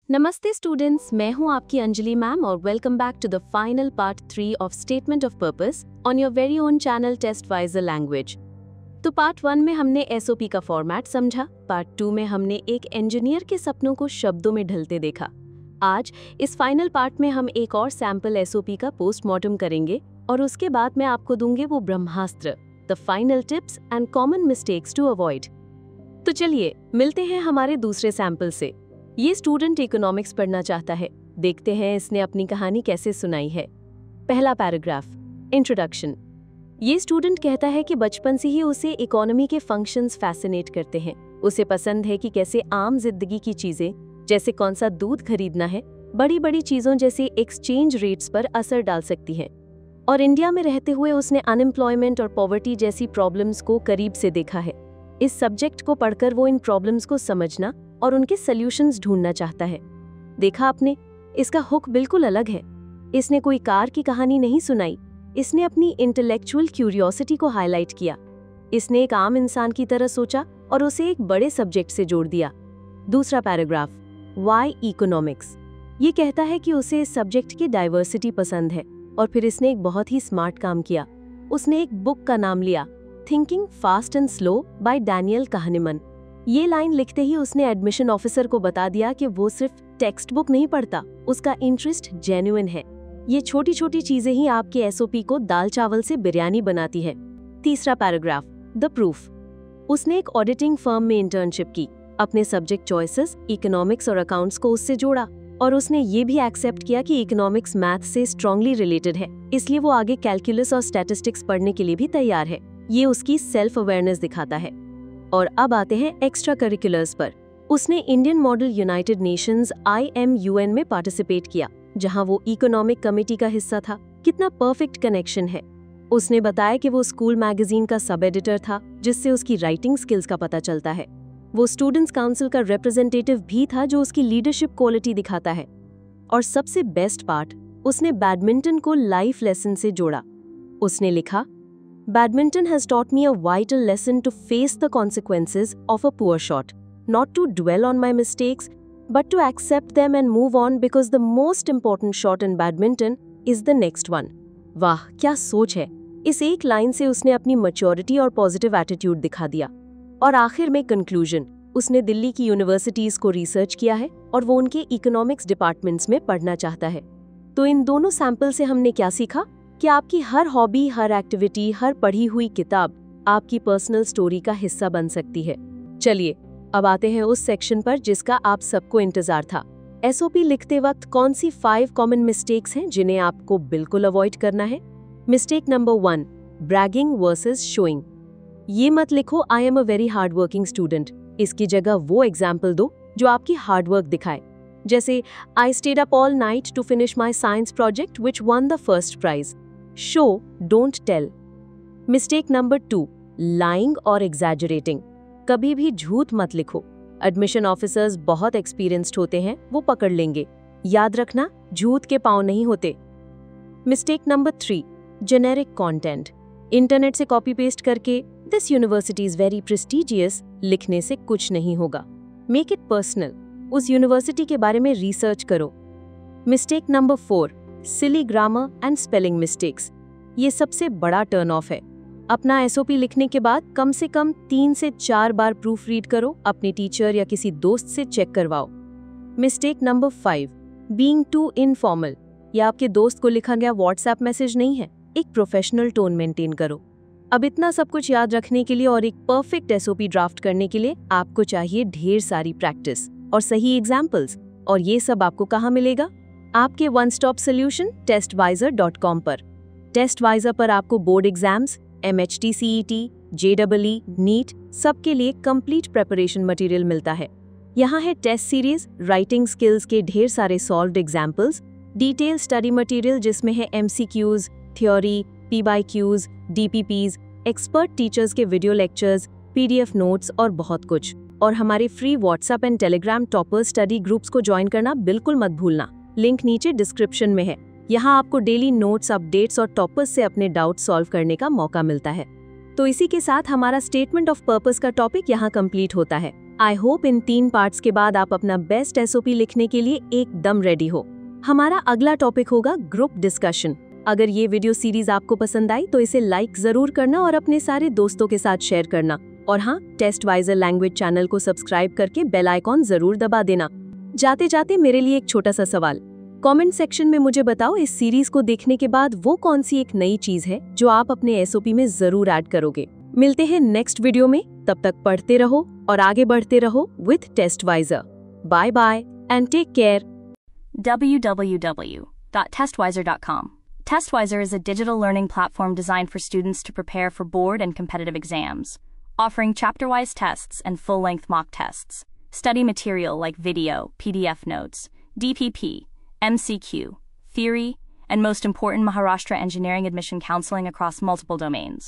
नमस्ते स्टूडेंट्स, मैं हूं आपकी अंजलि मैम और welcome back to the final part 3 of statement of purpose on your very own channel Testwiser language. तो पार्ट 1 में हमने एसओपी का फॉर्मेट समझा, पार्ट 2 में हमने एक इंजीनियर के सपनों को शब्दों में ढलते देखा। आज इस फाइनल पार्ट में हम एक और सैंपल एसओपी का पोस्टमार्टम करेंगे और उसके बाद मैं आपको दूंगे वो ब्रह्मास्त्र, the final tips and common mistakes to avoid. तो चलिए मिलते हैं हमारे दूसरे सैंपल से। ये स्टूडेंट इकोनॉमिक्स पढ़ना चाहता है। देखते हैं इसने अपनी कहानी कैसे सुनाई है। पहला पैराग्राफ, इंट्रोडक्शन। ये स्टूडेंट कहता है कि बचपन से ही उसे इकोनॉमी के फंक्शंस फैसिनेट करते हैं। उसे पसंद है कि कैसे आम जिंदगी की चीजें, जैसे कौन सा दूध खरीदना है, बड़ी बड़ी चीजों जैसे एक्सचेंज रेट्स पर असर डाल सकती हैं। और इंडिया में रहते हुए उसने अनएम्प्लॉयमेंट और पॉवर्टी जैसी प्रॉब्लम्स को करीब से देखा है। इस सब्जेक्ट को पढ़कर वो इन प्रॉब्लम्स को समझना और उनके सॉल्यूशंस ढूंढना चाहता है। देखा आपने, इसका हुक बिल्कुल अलग है। इसने कोई कार की कहानी नहीं सुनाई, इसने अपनी इंटेलेक्चुअल क्यूरियोसिटी को हाईलाइट किया। इसने एक आम इंसान की तरह सोचा और उसे एक बड़े सब्जेक्ट से जोड़ दिया। दूसरा पैराग्राफ, व्हाई इकोनॉमिक्स। ये कहता है कि उसे इस सब्जेक्ट की डाइवर्सिटी पसंद है और फिर इसने एक बहुत ही स्मार्ट काम किया। उसने एक बुक का नाम लिया, thinking fast and slow bye Daniel kahneman। ये लाइन लिखते ही उसने एडमिशन ऑफिसर को बता दिया कि वो सिर्फ टेक्स्ट बुक नहीं पढ़ता, उसका इंटरेस्ट जेन्युइन है। ये छोटी छोटी चीजें ही आपके एसओपी को दाल चावल से बिरयानी बनाती है। तीसरा पैराग्राफ, द प्रूफ। उसने एक ऑडिटिंग फर्म में इंटर्नशिप की, अपने सब्जेक्ट चॉइसेस इकोनॉमिक्स और अकाउंट्स को उससे जोड़ा और उसने ये भी एक्सेप्ट किया कि इकोनॉमिक्स मैथ से स्ट्रांगली रिलेटेड है, इसलिए वो आगे कैलकुलस और स्टैटिस्टिक्स पढ़ने के लिए भी तैयार है। ये उसकी सेल्फ अवेयरनेस दिखाता है। और अब आते हैं एक्स्ट्रा करिकुलर्स पर। उसने Indian model United Nations IMUN में पार्टिसिपेट किया, जहां वो इकोनॉमिक कमेटी का हिस्सा था। कितना परफेक्ट कनेक्शन है। उसने बताया कि वो स्कूल मैगजीन का सब एडिटर था, जिससे उसकी राइटिंग स्किल्स का पता चलता है। वो स्टूडेंट्स काउंसिल का रिप्रेजेंटेटिव भी था, जो उसकी लीडरशिप क्वालिटी दिखाता है। और सबसे बेस्ट पार्ट, उसने बैडमिंटन को लाइफ लेसन से जोड़ा। उसने लिखा, Badminton has taught me a vital lesson to face the consequences of a poor shot, not to dwell on my mistakes, but to accept them and move on because the most important shot in badminton is the next one. वाह, क्या सोच है। इस एक line से उसने अपनी maturity और पॉजिटिव एटीट्यूड दिखा दिया। और आखिर में कंक्लूजन, उसने दिल्ली की यूनिवर्सिटीज को रिसर्च किया है और वो उनके इकोनॉमिक्स डिपार्टमेंट्स में पढ़ना चाहता है। तो इन दोनों सैंपल से हमने क्या सीखा कि आपकी हर हॉबी, हर एक्टिविटी, हर पढ़ी हुई किताब आपकी पर्सनल स्टोरी का हिस्सा बन सकती है। चलिए अब आते हैं उस सेक्शन पर जिसका आप सबको इंतजार था। एसओपी लिखते वक्त कौन सी 5 कॉमन मिस्टेक्स हैं जिन्हें आपको बिल्कुल अवॉइड करना है। Mistake number 1, bragging versus showing. ये मत लिखो I am a very hard working student. इसकी जगह वो एग्जाम्पल दो जो आपकी हार्डवर्क दिखाए, जैसे I stayed up all night to finish my science project which won the first prize. Show, don't tell. Mistake number 2, lying और exaggerating. कभी भी झूठ मत लिखो। एडमिशन ऑफिसर्स बहुत एक्सपीरियंस्ड होते हैं, वो पकड़ लेंगे। याद रखना, झूठ के पांव नहीं होते। Mistake number 3, generic content. Internet से कॉपी पेस्ट करके this university is very prestigious लिखने से कुछ नहीं होगा। Make it personal. उस यूनिवर्सिटी के बारे में रिसर्च करो। Mistake number 4, silly grammar and spelling mistakes. ये सबसे बड़ा टर्न ऑफ है। अपना एसओपी लिखने के बाद कम से कम 3 से 4 बार प्रूफ रीड करो, अपने टीचर या किसी दोस्त से चेक करवाओ। Mistake number 5, being too informal. या आपके दोस्त को लिखा गया व्हाट्सएप मैसेज नहीं है, एक प्रोफेशनल टोन मेंटेन करो। अब इतना सब कुछ याद रखने के लिए और एक परफेक्ट एसओपी ड्राफ्ट करने के लिए आपको चाहिए ढेर सारी प्रैक्टिस और सही एग्जाम्पल्स। और ये सब आपको कहाँ मिलेगा? आपके वन स्टॉप सोल्यूशन testwiser.com पर। टेस्टवाइजर पर आपको board exams, MHT CET, JEE, NEET सबके लिए कंप्लीट प्रेपरेशन मटेरियल मिलता है। यहाँ है टेस्ट सीरीज, राइटिंग स्किल्स के ढेर सारे solved examples, detail study material जिसमें है MCQs, theory, PYQs, DPPs, expert teachers के वीडियो लेक्चर्स, PDF नोट्स और बहुत कुछ। और हमारे free WhatsApp and Telegram topper study groups को ज्वाइन करना बिल्कुल मत भूलना। लिंक नीचे डिस्क्रिप्शन में है। यहाँ आपको डेली नोट्स, अपडेट्स और टॉपर्स से अपने डाउट सॉल्व करने का मौका मिलता है। तो इसी के साथ हमारा स्टेटमेंट ऑफ पर्पस का टॉपिक यहाँ कंप्लीट होता है। आई होप इन 3 पार्ट्स के बाद आप अपना बेस्ट एसओपी लिखने के लिए एकदम रेडी हो। हमारा अगला टॉपिक होगा ग्रुप डिस्कशन। अगर ये वीडियो सीरीज आपको पसंद आई तो इसे लाइक जरूर करना और अपने सारे दोस्तों के साथ शेयर करना। और हाँ, टेस्टवाइजर लैंग्वेज चैनल को सब्सक्राइब करके बेल आइकॉन जरूर दबा देना। जाते जाते मेरे लिए एक छोटा सा सवाल, कमेंट सेक्शन में मुझे बताओ, इस सीरीज को देखने के बाद वो कौन सी एक नई चीज है जो आप अपने एसओपी में जरूर ऐड करोगे। मिलते हैं नेक्स्ट वीडियो में, तब तक पढ़ते रहो और आगे बढ़ते रहो with Testwiser. Bye bye and take care. www.testwiser.com. Testwiser is a digital learning platform designed for students to prepare for board and competitive exams, offering chapter-wise tests and full-length mock tests. Study material like video, PDF notes, DPP, MCQ, theory, and most important, Maharashtra engineering admission counseling across multiple domains.